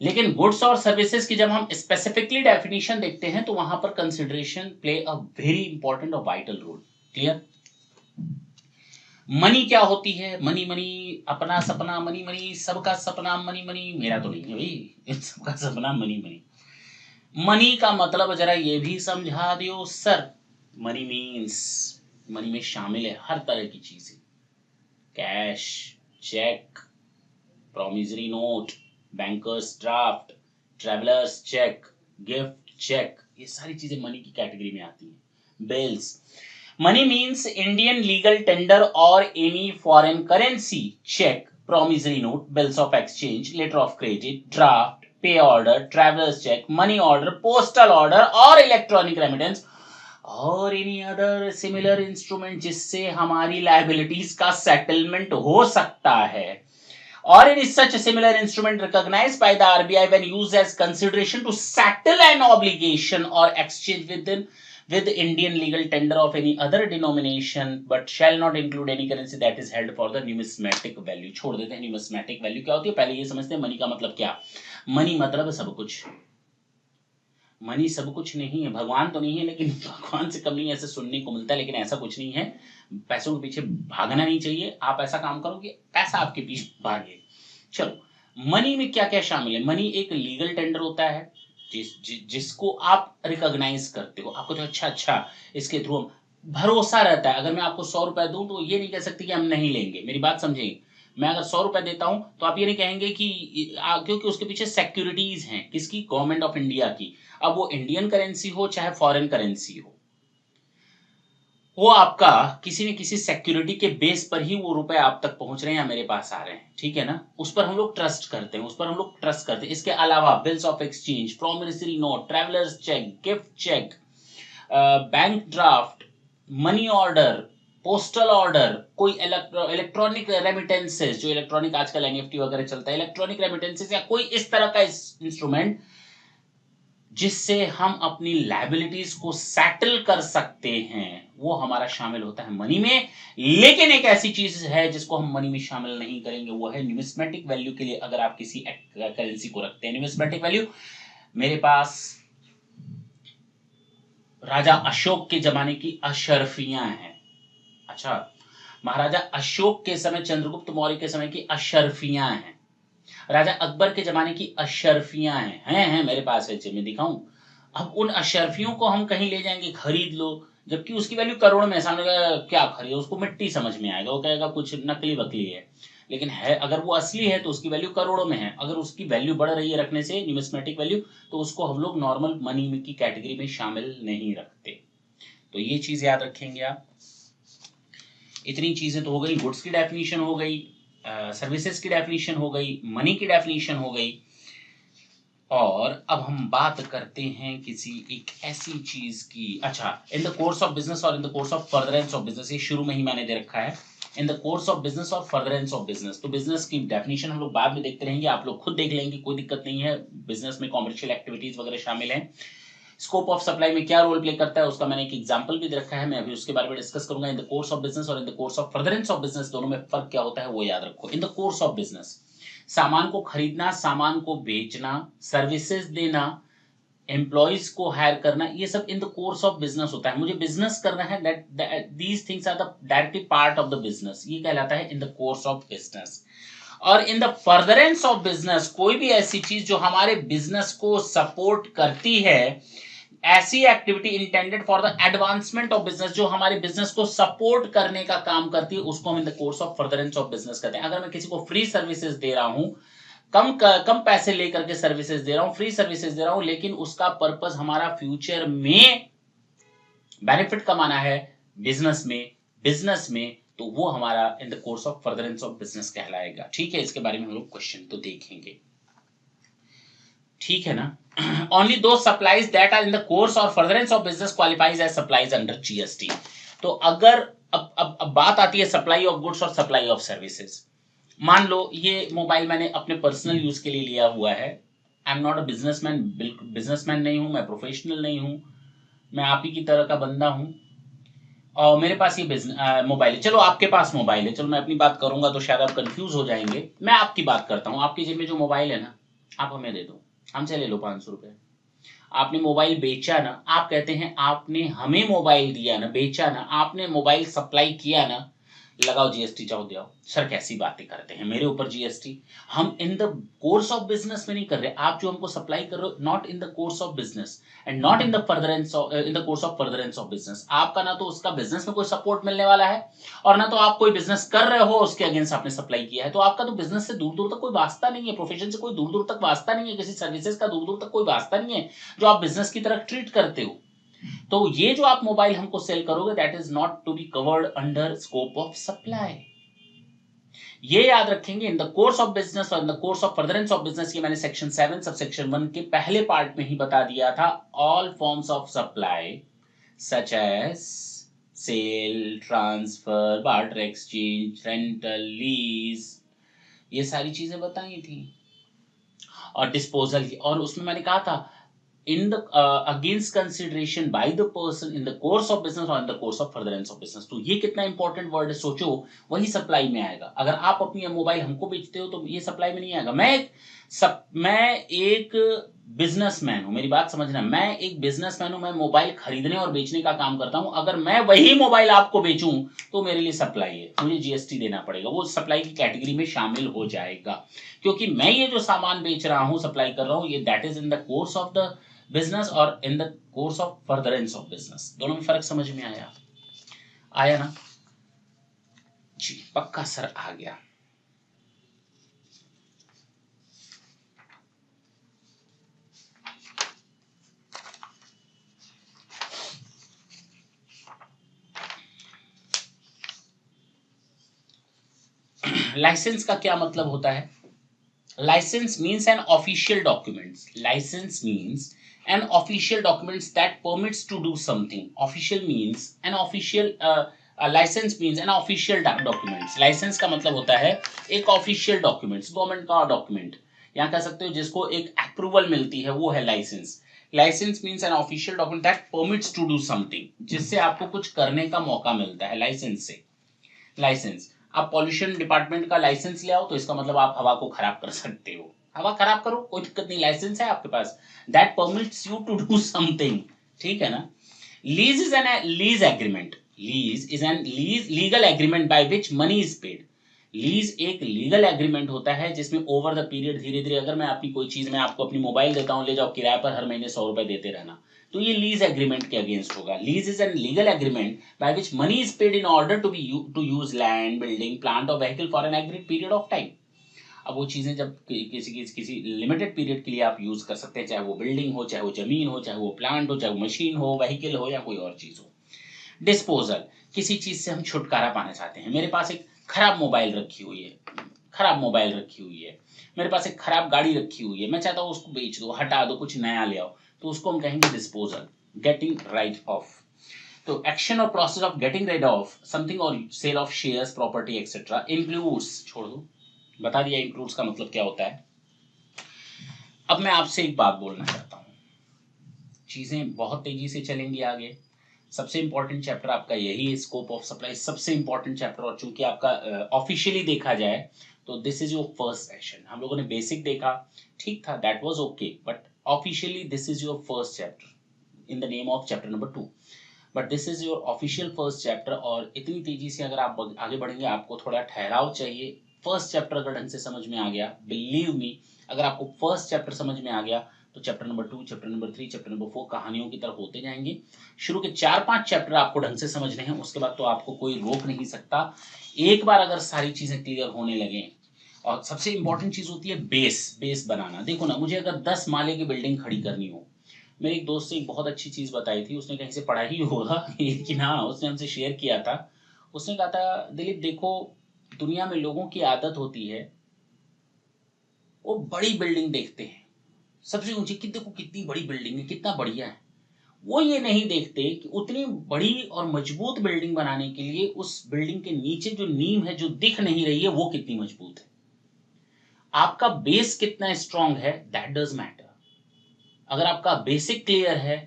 लेकिन गुड्स और सर्विसेज की जब हम स्पेसिफिकली डेफिनेशन देखते हैं, तो वहां पर consideration play a very important और वाइटल रोल। क्लियर? मनी क्या होती है? मनी अपना सपना, मनी सबका सपना, मनी मेरा तो नहीं है भाई, सबका सपना मनी। मनी का मतलब जरा ये भी समझा दियो सर। मनी मीन्स, मनी में शामिल है हर तरह की चीजें, cash, cheque, promissory note, bankers draft, travellers cheque, gift cheque, ये सारी चीजें मनी की कैटेगरी में आती हैं। Bills, money means Indian legal tender और any foreign currency, cheque, promissory note, bills of exchange, letter of credit, draft, pay order, travellers cheque, money order, postal order और electronic remittance और any other similar instrument जिससे हमारी liabilities का settlement हो सकता है। Or any such similar instrument recognized by the RBI when used as consideration to settle an obligation or exchange with Indian legal tender of any other denomination, but shall not include any currency that is held for the numismatic value। छोड़ देते हैं numismatic value क्या होती है, पहले ये समझते हैं मनी का मतलब क्या। मनी मतलब सब कुछ, मनी सब कुछ नहीं है, भगवान तो नहीं है, लेकिन भगवान से कम नहीं ऐसे सुनने को मिलता है, लेकिन ऐसा कुछ नहीं है। पैसों के पीछे भागना नहीं चाहिए, आप ऐसा काम करो कि पैसा आपके पीछे भागे। चलो, मनी में क्या क्या शामिल है? मनी एक लीगल टेंडर होता है जिसको आप रिकॉग्नाइज करते हो, आपको तो अच्छा इसके थ्रू भरोसा रहता है। अगर मैं आपको 100 रुपए दूं तो ये नहीं कह सकते कि हम नहीं लेंगे, मेरी बात समझेंगे। मैं अगर 100 रुपए देता हूं तो आप ये नहीं कहेंगे कि क्योंकि उसके पीछे सिक्योरिटीज हैं, किसकी? गवर्नमेंट ऑफ इंडिया की। अब वो इंडियन करेंसी हो चाहे फॉरेन करेंसी हो, वो आपका किसी न किसी सिक्योरिटी के बेस पर ही वो रुपए आप तक पहुंच रहे हैं या मेरे पास आ रहे हैं, ठीक है ना? उस पर हम लोग ट्रस्ट करते हैं, उस पर हम लोग ट्रस्ट करते हैं। इसके अलावा bills of exchange, promissory note, travellers cheque, gift cheque, bank draft, money order, postal order, कोई इलेक्ट्रॉनिक रेमिटेंसेस, जो इलेक्ट्रॉनिक आजकल एनईएफटी वगैरह चलता है, इलेक्ट्रॉनिक रेमिटेंसेस या कोई इस तरह का इंस्ट्रूमेंट जिससे हम अपनी लायबिलिटीज को सेटल कर सकते हैं, वो हमारा शामिल होता है मनी में। लेकिन एक ऐसी चीज है जिसको हम मनी में शामिल नहीं करेंगे, वो है न्यूमिस्मेटिक वैल्यू। के लिए अगर आप किसी करेंसी को रखते हैं, न्यूमिस्मेटिक वैल्यू, मेरे पास राजा अशोक के जमाने की अशर्फियां हैं। अच्छा, महाराजा अशोक के समय, चंद्रगुप्त मौर्य के समय की अशर्फियां हैं, राजा अकबर के जमाने की अशर्फियां हैं मेरे पास है, मैं दिखाऊं? अब उन अशर्फियों को हम कहीं ले जाएंगे, खरीद लो, जबकि उसकी वैल्यू करोड़ में। सामने क्या खरीदो, उसको मिट्टी समझ में आएगा, वो कहेगा कुछ नकली वकली है। लेकिन है, अगर वो असली है तो उसकी वैल्यू करोड़ों में है। अगर उसकी वैल्यू बढ़ रही है रखने से, न्यूमिस्मेटिक वैल्यू, तो उसको हम लोग नॉर्मल मनी की कैटेगरी में शामिल नहीं रखते। तो ये चीज याद रखेंगे आप। इतनी चीजें तो हो गई, गुड्स की डेफिनेशन हो गई, सर्विसेज की डेफिनेशन हो गई, मनी की डेफिनेशन हो गई। और अब हम बात करते हैं किसी एक ऐसी चीज की। अच्छा, in the course of business और in the course of furtherance of business, ये शुरू में ही मैंने दे रखा है, in the course of business और फर्दरेंस ऑफ बिजनेस। तो बिजनेस की डेफिनेशन हम लोग बाद में देखते रहेंगे, आप लोग खुद देख लेंगे, कोई दिक्कत नहीं है। बिजनेस में कॉमर्शियल एक्टिविटीज वगैरह शामिल हैं। स्कोप ऑफ सप्लाई में क्या रोल प्ले करता है उसका मैंने एक एग्जांपल भी दे रखा है, मैं अभी उसके बारे में डिस्कस करूंगा। In the course of business और in the course of furtherance of business, दोनों में फर्क क्या होता है वो याद रखो। In the course of business, सामान को खरीदना, सामान को बेचना, सर्विसेज देना, एम्प्लॉइज को हायर करना, ये सब in the course of business होता है। मुझे बिजनेस करना है, that these things are the directly part of the business, ये कहलाता है in the course of business. और in the furtherance of business, कोई भी ऐसी चीज जो हमारे बिजनेस को सपोर्ट करती है, ऐसी activity intended for the advancement of business, जो हमारे बिजनेस को सपोर्ट करने का काम करती है, उसको हम इन the course of furtherance of business कहते हैं। अगर मैं किसी को फ्री सर्विसेज दे रहा हूं, कम पैसे लेकर के सर्विसेज दे रहा हूं, फ्री सर्विसेज दे रहा हूं, लेकिन उसका पर्पस हमारा फ्यूचर में बेनिफिट कमाना है बिजनेस में, तो वो हमारा इन the course of furtherance of business कहलाएगा। ठीक है, इसके बारे में हम लोग क्वेश्चन तो देखेंगे, ठीक है ना? Only those supplies that are in the course or furtherance of business qualifies as supplies under GST। तो अगर अब बात आती है सप्लाई ऑफ गुड्स और सप्लाई ऑफ सर्विसेज। मान लो ये मोबाइल मैंने अपने पर्सनल यूज के लिए लिया हुआ है, I am not a businessman, बिल्कुल बिजनेसमैन नहीं हूं मैं, प्रोफेशनल नहीं हूं, मैं आप ही की तरह का बंदा हूं, और मेरे पास ये मोबाइल है। चलो आपके पास मोबाइल है, चलो मैं अपनी बात करूंगा तो शायद आप कंफ्यूज हो जाएंगे। मैं आपकी बात करता हूं, आपकी जेब में जो मोबाइल है ना, आप हमें दे दो, हमसे ले लो 500 रुपए। आपने मोबाइल बेचा ना, आप कहते हैं आपने हमें मोबाइल दिया ना, बेचा ना, आपने मोबाइल सप्लाई किया ना, लगाओ जीएसटी, जाओ दियाओ। सर कैसी बातें करते हैं, मेरे ऊपर जीएसटी? हम इन द कोर्स ऑफ बिजनेस में नहीं कर रहे, आप जो हमको सप्लाई कर रहे हो, not in the course of business and not in the furtherance in the course of furtherance of business. आपका ना तो उसका बिजनेस में कोई सपोर्ट मिलने वाला है, और ना तो आप कोई बिजनेस कर रहे हो उसके अगेंस्ट आपने सप्लाई किया है, तो आपका तो बिजनेस से दूर दूर तक कोई वास्ता नहीं है, प्रोफेशन से कोई दूर दूर तक वास्ता नहीं है, किसी सर्विसेज का दूर दूर तक कोई वास्ता नहीं है जो आप बिजनेस की तरह ट्रीट करते हो। तो ये जो आप मोबाइल हमको सेल करोगे, that is not to be covered under scope of supply. ये याद रखेंगे, in the course of business और in the course of furtherance of business, ये मैंने सेक्शन 7 सब सेक्शन 1 के पहले पार्ट में ही बता दिया था। All forms of supply such as sale, transfer, barter exchange, rental, lease, ये सारी चीजें बताई थी, और डिस्पोजल की। और उसमें मैंने कहा था in the against consideration by the person in the course of business or in the course of furtherance of business। तो ये कितना इंपॉर्टेंट वर्ड है, सोचो, वही सप्लाई में आएगा। अगर आप अपनी मोबाइल हमको बेचते हो तो ये सप्लाई में नहीं आएगा। मैं एक बिजनेसमैन हूं, मेरी बात समझना, मैं एक बिजनेसमैन हूं, मैं मोबाइल खरीदने और बेचने का काम करता हूं। अगर मैं वही मोबाइल आपको बेचूं तो मेरे लिए सप्लाई है, मुझे जीएसटी देना पड़ेगा, वो सप्लाई की कैटेगरी में शामिल हो जाएगा, क्योंकि मैं ये जो सामान बेच रहा हूं, सप्लाई कर रहा हूं, ये that is in the course of the business और in the course of furtherance of business. दोनों में फर्क समझ में आया? आया ना जी? पक्का सर आ गया। लाइसेंस का क्या मतलब होता है? License means an official documents, license means an official documents that permits to do something. Official means an official license means an official documents. License का मतलब होता है एक ऑफिशियल डॉक्यूमेंट्स, गवर्नमेंट का डॉक्यूमेंट, यहाँ कह सकते हो जिसको एक अप्रूवल मिलती है, वो है license. License means an official document that permits to do something, जिससे आपको कुछ करने का मौका मिलता है लाइसेंस से। लाइसेंस, आप पॉल्यूशन डिपार्टमेंट का लाइसेंस ले आओ तो इसका मतलब आप हवा को खराब कर सकते हो, हवा खराब करो, कोई दिक्कत नहीं, लाइसेंस है आपके पास, that permits you to do something, ठीक है ना? Lease is an lease agreement, lease is an lease legal agreement by which money is paid. Lease एक लीगल एग्रीमेंट होता है जिसमें ओवर द पीरियड धीरे धीरे, अगर मैं आपकी कोई चीज, मैं आपको अपनी मोबाइल देता हूं, ले जाओ किराए पर, हर महीने 100 रुपए देते रहना, तो ये लीज एग्रीमेंट के अगेंस्ट होगा। Lease is an legal agreement by which money is paid in order to be to use land, building, plant और vehicle for an agreed period of time. अब वो चीजें जब किसी लिमिटेड पीरियड के लिए आप यूज कर सकते हैं, चाहे वो बिल्डिंग हो, चाहे वो जमीन हो, चाहे वो प्लांट हो, चाहे वो मशीन हो, व्हीकल हो, या कोई और चीज हो। डिस्पोजल, किसी चीज से हम छुटकारा पाना चाहते हैं। मेरे पास एक खराब मोबाइल रखी हुई है, खराब मोबाइल रखी हुई है, मेरे पास एक खराब गाड़ी रखी हुई है, मैं चाहता हूँ उसको बेच दो, हटा दो, कुछ नया ले आओ, तो उसको हम कहेंगे डिस्पोजल, गेटिंग राइट ऑफ। तो एक्शन और process of getting right off something और sale of shares, property etcetera includes, छोड़ दो, बता दिया इंक्लूड्स का मतलब क्या होता है। अब मैं आपसे एक बात बोलना चाहता हूँ, चीजें बहुत तेजी से चलेंगी आगे। सबसे इंपॉर्टेंट चैप्टर आपका यही है, स्कोप ऑफ सप्लाई, सबसे इंपॉर्टेंट चैप्टर, और चूंकि आपका ऑफिशियली देखा जाए तो this is your first session. हम लोगों ने बेसिक देखा, ठीक था, that was okay, but officially this is your first chapter in the name of chapter number 2, but this is your official first chapter. और इतनी तेजी से अगर आप आगे बढ़ेंगे, आपको थोड़ा ठहराव चाहिए। फर्स्ट चैप्टर अगर ढंग से समझ में आ गया, बिलीव मी, अगर आपको फर्स्ट चैप्टर समझ में आ गया तो chapter number 2, chapter number 3, chapter number 4 कहानियों की तरफ होते जाएंगे। शुरू के 4-5 चैप्टर आपको ढंग से समझने हैं, उसके बाद तो आपको कोई रोक नहीं सकता। एक बार अगर सारी चीजें क्लियर होने लगे, और सबसे इंपॉर्टेंट चीज होती है बेस, बेस बनाना। देखो ना, मुझे अगर 10 माले की बिल्डिंग खड़ी करनी हो, मेरे एक दोस्त ने एक बहुत अच्छी चीज बताई थी, उसने कहीं से पढ़ा ही होगा लेकिन हाँ, उसने हमसे शेयर किया था। उसने कहा था, दिलीप देखो, दुनिया में लोगों की आदत होती है, वो बड़ी बिल्डिंग देखते हैं, सबसे ऊंची, कि देखो कितनी बड़ी बिल्डिंग है, कितना बढ़िया है। वो ये नहीं देखते कि उतनी बड़ी और मजबूत बिल्डिंग बनाने के लिए उस बिल्डिंग के नीचे जो नींव है, जो दिख नहीं रही है, वो कितनी मजबूत है। आपका बेस कितना स्ट्रांग है, दैट डज मैटर। अगर आपका बेसिक क्लियर है,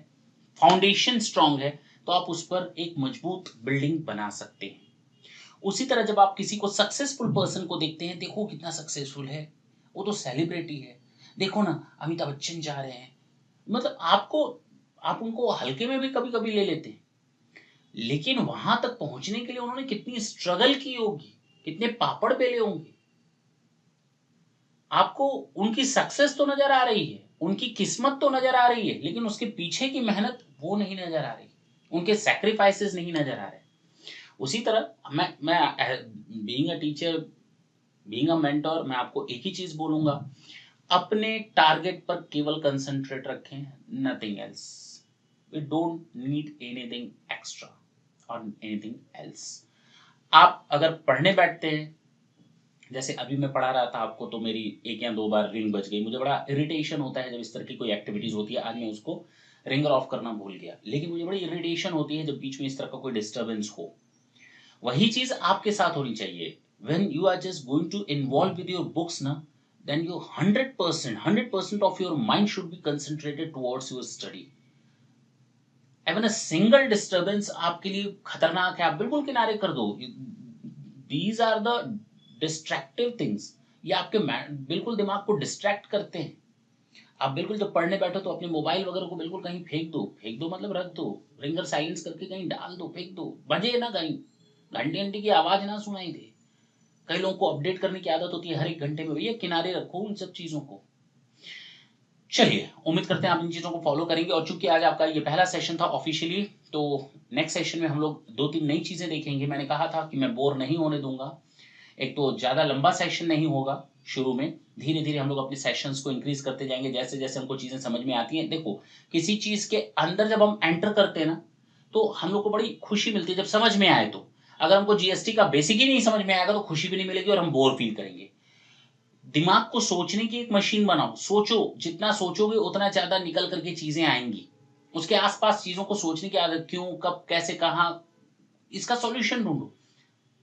फाउंडेशन स्ट्रांग है, तो आप उस पर एक मजबूत बिल्डिंग बना सकते हैं। उसी तरह जब आप किसी को सक्सेसफुल पर्सन को देखते हैं, देखो कितना सक्सेसफुल है, वो तो सेलिब्रिटी है, देखो ना अमिताभ बच्चन जा रहे हैं, मतलब आपको, आप उनको हल्के में भी कभी कभी ले लेते हैं, लेकिन वहां तक पहुंचने के लिए उन्होंने कितनी स्ट्रगल की होगी, कितने पापड़ बेले होंगे। आपको उनकी सक्सेस तो नजर आ रही है, उनकी किस्मत तो नजर आ रही है, लेकिन उसके पीछे की मेहनत वो नहीं नजर आ रही, उनके सैक्रिफाइसेस नहीं नजर आ रहे। उसी तरह मैं being a teacher, being a mentor, मैं आपको एक ही चीज बोलूंगा, अपने टारगेट पर केवल कंसंट्रेट रखें, nothing else. We don't need anything extra और एनीथिंग एल्स। आप अगर पढ़ने बैठते हैं, जैसे अभी मैं पढ़ा रहा था आपको, तो मेरी 1 या 2 बार रिंग बज गई, मुझे बड़ा इरिटेशन होता है जब इस तरह की कोई एक्टिविटीज होती है। आज मैं उसको रिंगर ऑफ करना भूल गया, लेकिन मुझे बड़ी इरिटेशन होती है जब बीच में इस तरह का कोई डिस्टर्बेंस हो। वही चीज आपके साथ होनी चाहिए। when you are just going to involve with your books na, then you 100% of your mind should be concentrated towards your study. even a single disturbance आपके लिए खतरनाक है, आप बिल्कुल किनारे कर दो। these are the distractive things, ये आपके बिल्कुल दिमाग को डिस्ट्रैक्ट करते हैं। आप बिल्कुल जब पढ़ने बैठो तो अपने मोबाइल वगैरह को बिल्कुल कहीं फेंक दो मतलब रख दो, रिंगर साइलेंस करके कहीं डाल दो, फेंक दो, बजे ना कहीं, घंटे घंटे की आवाज ना सुनाई दे। कई लोगों को अपडेट करने की आदत होती है हर एक घंटे में, भैया किनारे रखो उन सब चीजों को। चलिए, उम्मीद करते हैं आप इन चीजों को फॉलो करेंगे। और चूंकि आज आपका ये पहला सेशन था ऑफिशियली, तो नेक्स्ट सेशन में हम लोग 2-3 नई चीजें देखेंगे। मैंने कहा था कि मैं बोर नहीं होने दूंगा। एक तो ज्यादा लंबा सेशन नहीं होगा शुरू में, धीरे धीरे हम लोग अपने सेशंस को इंक्रीज करते जाएंगे जैसे जैसे हमको चीजें समझ में आती हैं। देखो, किसी चीज के अंदर जब हम एंटर करते हैं ना, तो हम लोग को बड़ी खुशी मिलती है जब समझ में आए। तो अगर हमको जीएसटी का बेसिक ही नहीं समझ में आएगा तो खुशी भी नहीं मिलेगी और हम बोर फील करेंगे। दिमाग को सोचने की एक मशीन बनाओ, सोचो, जितना सोचोगे उतना ज्यादा निकल करके चीजें आएंगी। उसके आसपास चीजों को सोचने की आदत, क्यों, कब, कैसे, कहां, इसका सॉल्यूशन ढूंढो,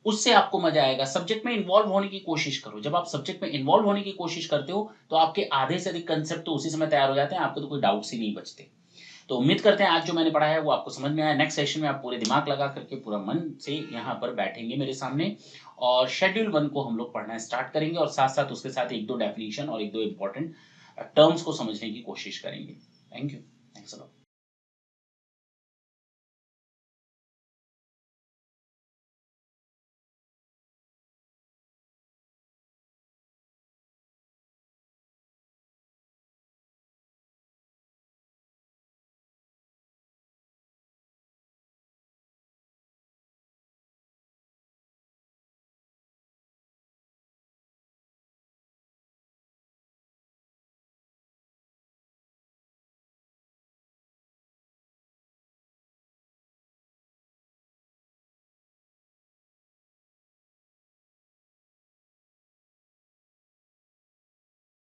उससे आपको मजा आएगा। सब्जेक्ट में इन्वॉल्व होने की कोशिश करो। जब आप सब्जेक्ट में इन्वॉल्व होने की कोशिश करते हो तो आपके आधे से अधिक कंसेप्ट तो उसी समय तैयार हो जाते हैं, आपको तो कोई डाउट्स ही नहीं बचते। तो उम्मीद करते हैं आज जो मैंने पढ़ाया है वो आपको समझ में आया। नेक्स्ट सेशन में आप पूरे दिमाग लगा करके पूरा मन से यहाँ पर बैठेंगे मेरे सामने, और शेड्यूल 1 को हम लोग पढ़ना स्टार्ट करेंगे, और साथ साथ उसके साथ एक दो डेफिनेशन और एक दो इंपॉर्टेंट टर्म्स को समझने की कोशिश करेंगे। Thank you. Thanks a lot.